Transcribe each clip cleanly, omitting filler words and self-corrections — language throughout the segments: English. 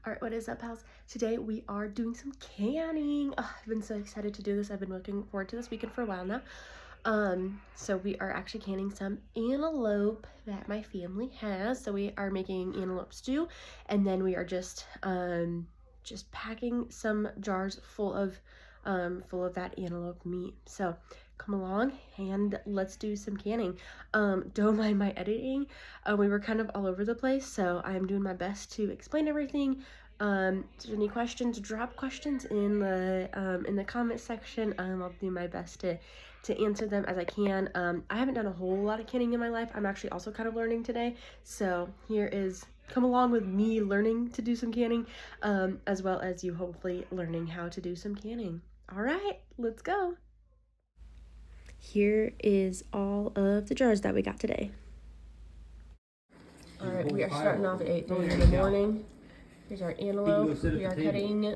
All right, what is up, pals? Today we are doing some canning. I've been so excited to do this. I've been looking forward to this weekend for a while now. So we are actually canning some antelope that my family has. So we are making antelope stew, and then we are just packing some jars full of that antelope meat. So come along and let's do some canning. Don't mind my editing. We were kind of all over the place, so I'm doing my best to explain everything. If there's any questions, drop questions in the comment section. I'll do my best to answer them as I can. I haven't done a whole lot of canning in my life. I'm actually also kind of learning today, so come along with me learning to do some canning, as well as you hopefully learning how to do some canning. All right, let's go. Here is all of the jars that we got today. All right, we are starting off at 8:30 in the morning. Here's our antelope. We are cutting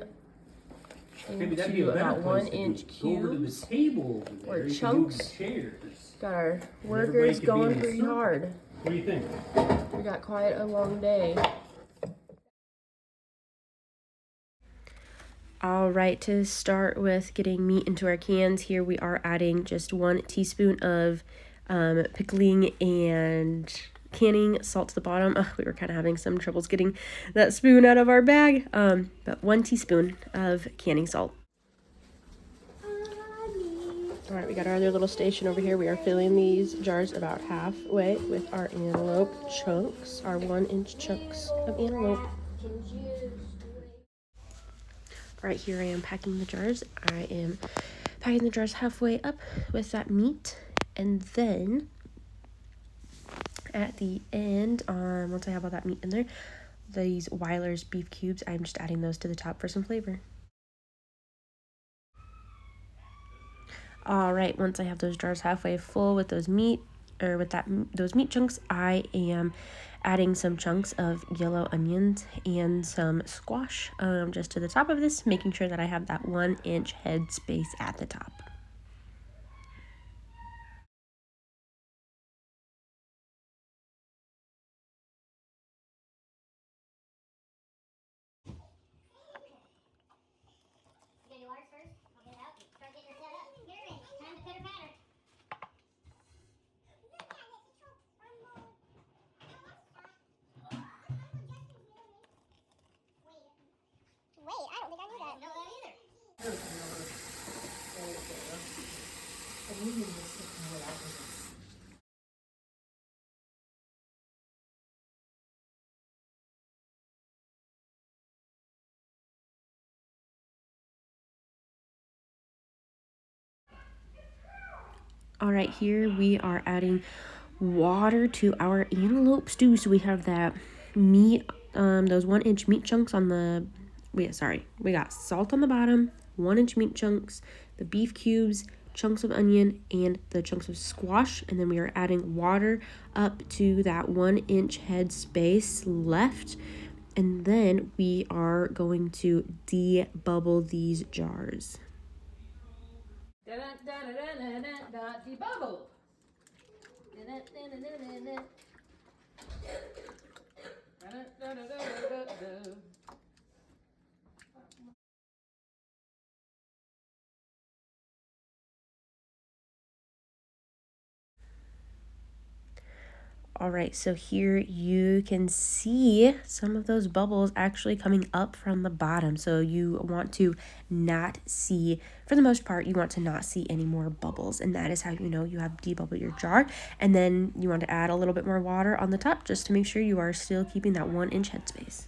into about 1-inch cubes or chunks. Got our workers going pretty hard. What do you think? We got quite a long day. All right, to start with getting meat into our cans, here we are adding just 1 teaspoon of pickling and canning salt to the bottom. We were kind of having some troubles getting that spoon out of our bag, but 1 teaspoon of canning salt. All right, we got our other little station over here. We are filling these jars about halfway with our antelope chunks, our 1-inch chunks of antelope. All right, here I am packing the jars. I am packing the jars halfway up with that meat, and then at the end, once I have all that meat in there, these Weiler's beef cubes, I'm just adding those to the top for some flavor. All right, once I have those jars halfway full with those meat chunks, I am adding some chunks of yellow onions and some squash just to the top of this, making sure that I have that 1-inch head space at the top. All right, here we are adding water to our antelope stew. So we have that meat, those 1-inch meat chunks on the, we got salt on the bottom, 1-inch meat chunks, the beef cubes, chunks of onion, and the chunks of squash. And then we are adding water up to that 1-inch head space left. And then we are going to debubble these jars. Debubble. All right, so here you can see some of those bubbles actually coming up from the bottom. So you want to not see, for the most part, you want to not see any more bubbles. And that is how you know you have debubbled your jar. And then you want to add a little bit more water on the top just to make sure you are still keeping that 1-inch headspace.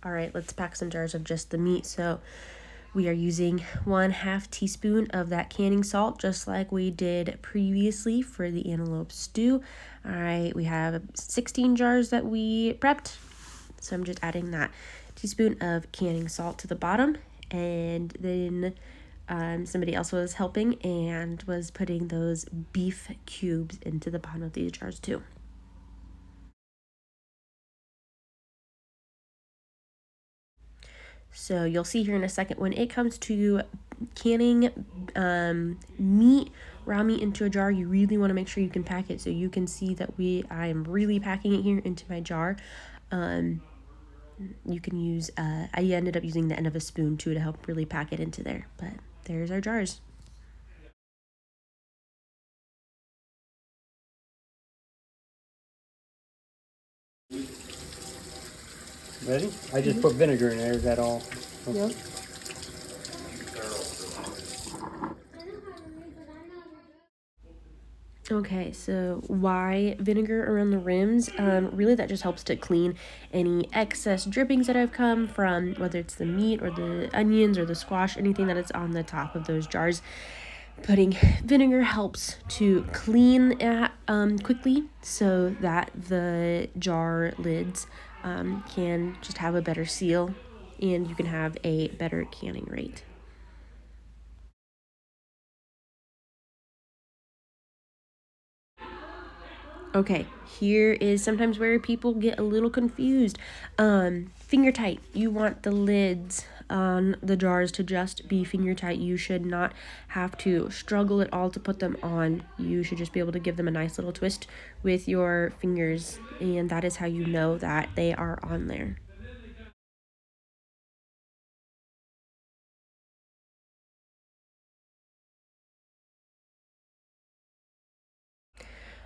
All right, let's pack some jars of just the meat. So We are using 1/2 teaspoon of that canning salt, just like we did previously for the antelope stew. All right, we have 16 jars that we prepped, so I'm just adding that teaspoon of canning salt to the bottom, and then somebody else was helping and was putting those beef cubes into the bottom of these jars too. So you'll see here in a second, when it comes to canning meat, raw meat into a jar, you really want to make sure you can pack it so you can see that I am really packing it here into my jar. You can use, I ended up using the end of a spoon too to help really pack it into there, but there's our jars. Ready? I just put vinegar in there. Is that all? Yep. Okay, so why vinegar around the rims? Really that just helps to clean any excess drippings that have come from, whether it's the meat or the onions or the squash, anything that is on the top of those jars. Putting vinegar helps to clean it quickly so that the jar lids can just have a better seal and you can have a better canning rate. Okay, here is sometimes where people get a little confused. Finger tight. You want the lids on the jars to just be finger tight. You should not have to struggle at all to put them on. You should just be able to give them a nice little twist with your fingers, and that is how you know that they are on there.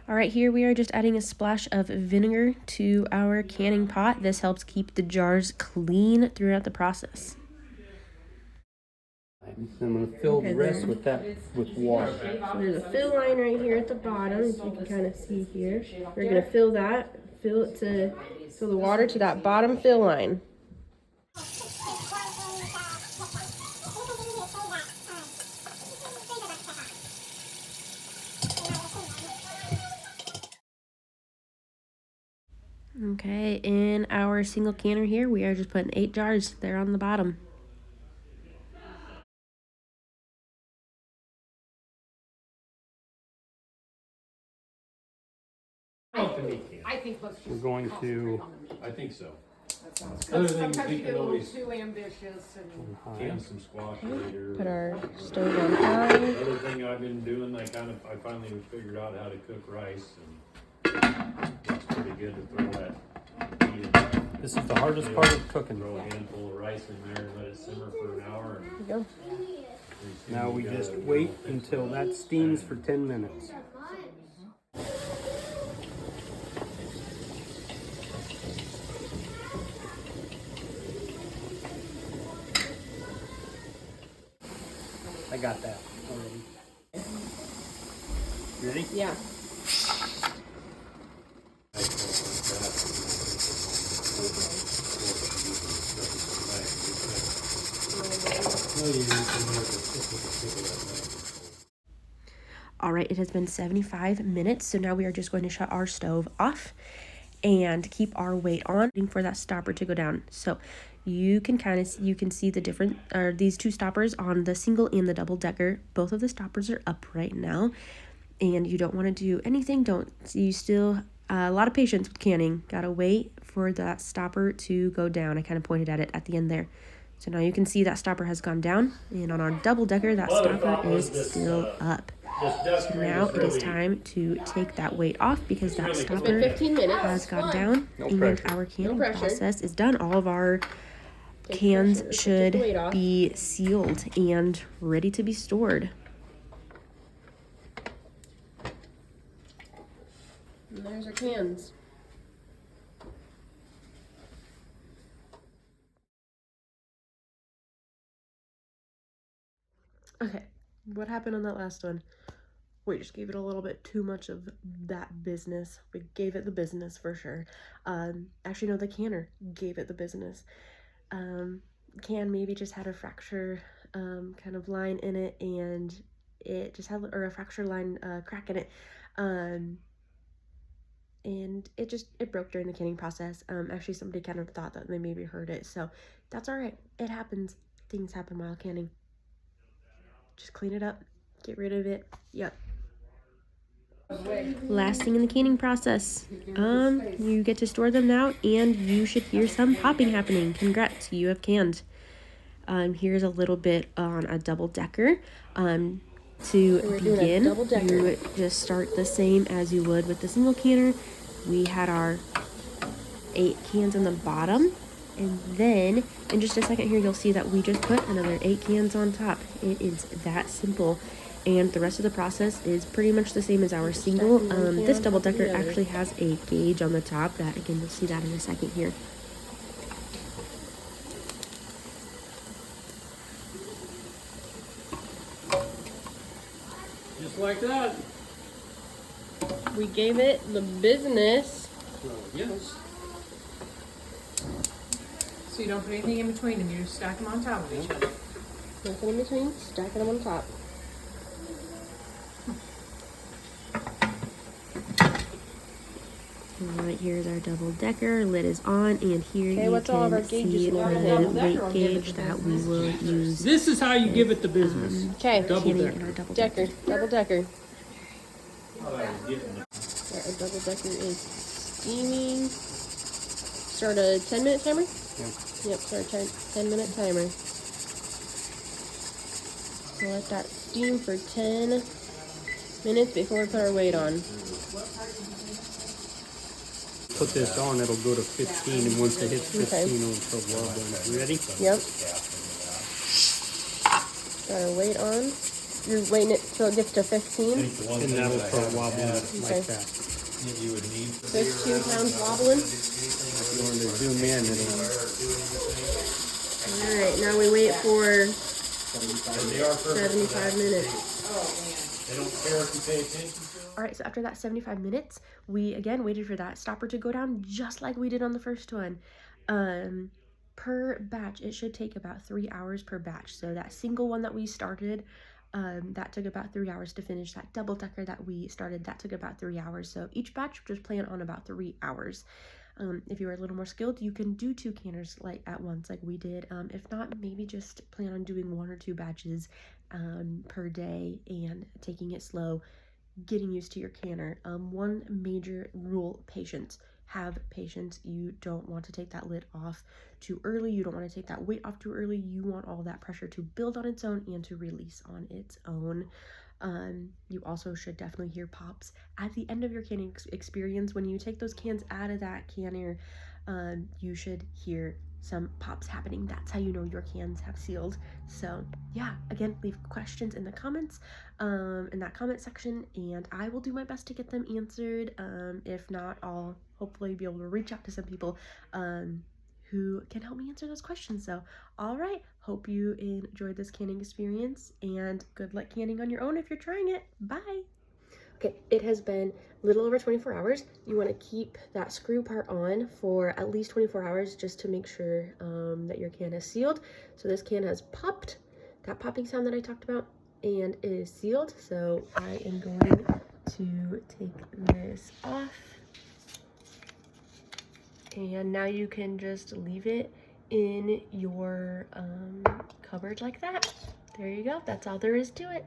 All right, here we are just adding a splash of vinegar to our canning pot. This helps keep the jars clean throughout the process. I'm going to fill the rest with water. So there's a fill line right here at the bottom, as you can kind of see here. We're going to fill the water to that bottom fill line. Okay, in our single canner here, we are just putting 8 jars there on the bottom. I think let's just. We're going to I think so. Sometimes you get a little too ambitious and. Can some squash later. Put our stove on high. Another thing I've been doing, I finally figured out how to cook rice, and it's pretty good to throw that meat in. This is the hardest part of cooking. Throw a handful of rice in there, let it simmer for an hour, and There you go. Now we just wait until that steams for 10 minutes. I got that already. You ready? Yeah. All right, it has been 75 minutes, so now we are just going to shut our stove off and keep our weight on, waiting for that stopper to go down. So you can see the different, these two stoppers on the single and the double decker. Both of the stoppers are up right now, and you don't want to do anything. You still, a lot of patience with canning. Gotta wait for that stopper to go down. I kind of pointed at it at the end there. So now you can see that stopper has gone down, and on our double decker, that stopper is still up. So now it is time to take that weight off because that stopper has gone down, and our canning process is done. All of our cans should be sealed and ready to be stored. And there's our cans. Okay, what happened on that last one? We just gave it a little bit too much of that business. We gave it the business for sure. Actually, no, the canner gave it the business. can maybe just had a fracture kind of line in it, and it just had, or a fracture line crack in it, and it broke during the canning process. Actually, somebody kind of thought that they maybe heard it, so that's all right. It happens. Things happen while canning. Just clean it up, get rid of it. Yep. Last thing in the canning process, you get to store them now, and you should hear some popping happening. Congrats, you have canned. Here's a little bit on a double decker. To begin, you just start the same as you would with the single canner. We had our 8 cans on the bottom, and then in just a second here, you'll see that we just put another 8 cans on top. It is that simple. And the rest of the process is pretty much the same as our single. This double decker actually has a gauge on the top that, again, you'll see that in a second here. Just like that. We gave it the business. Yes. So you don't put anything in between them, you just stack them on top of each other. Nothing in between, stacking them on top. Alright, here's our double decker. Lid is on, and here you can see the weight gauge that we will use. This is how you give it the business. Okay, Double decker. our double decker. Double decker. Our double decker is steaming. Start a 10-minute timer? Yep, start a 10-minute timer. So let that steam for 10 minutes before we put our weight on. Put this on, it'll go to 15, and once it hits 15, it'll put well done. You ready? Yep. Got our weight on. You're waiting it till it gets to 15. And that'll put wobbling like that. You would need 15 pounds wobbling. If you want to zoom in, it'll... Alright, now we wait for 75 minutes. They don't care if you pay attention to them. Alright, so after that 75 minutes, we again waited for that stopper to go down just like we did on the first one. Per batch, it should take about 3 hours per batch. So that single one that we started, that took about 3 hours to finish. That double decker that we started, that took about 3 hours. So each batch, just plan on about 3 hours. If you are a little more skilled, you can do 2 canners like at once like we did. If not, maybe just plan on doing 1 or 2 batches per day and taking it slow, getting used to your canner. One major rule, patience. Have patience. You don't want to take that lid off too early. You don't want to take that weight off too early. You want all that pressure to build on its own and to release on its own. You also should definitely hear pops at the end of your canning experience. When you take those cans out of that canner, you should hear some pops happening. That's how you know your cans have sealed. So yeah, again, leave questions in the comments, in that comment section, and I will do my best to get them answered. If not, I'll hopefully be able to reach out to some people who can help me answer those questions. So all right, hope you enjoyed this canning experience, and good luck canning on your own if you're trying it. Bye. Okay, it has been a little over 24 hours. You want to keep that screw part on for at least 24 hours just to make sure that your can is sealed. So this can has popped, that popping sound that I talked about, and it is sealed. So I am going to take this off. And now you can just leave it in your cupboard like that. There you go. That's all there is to it.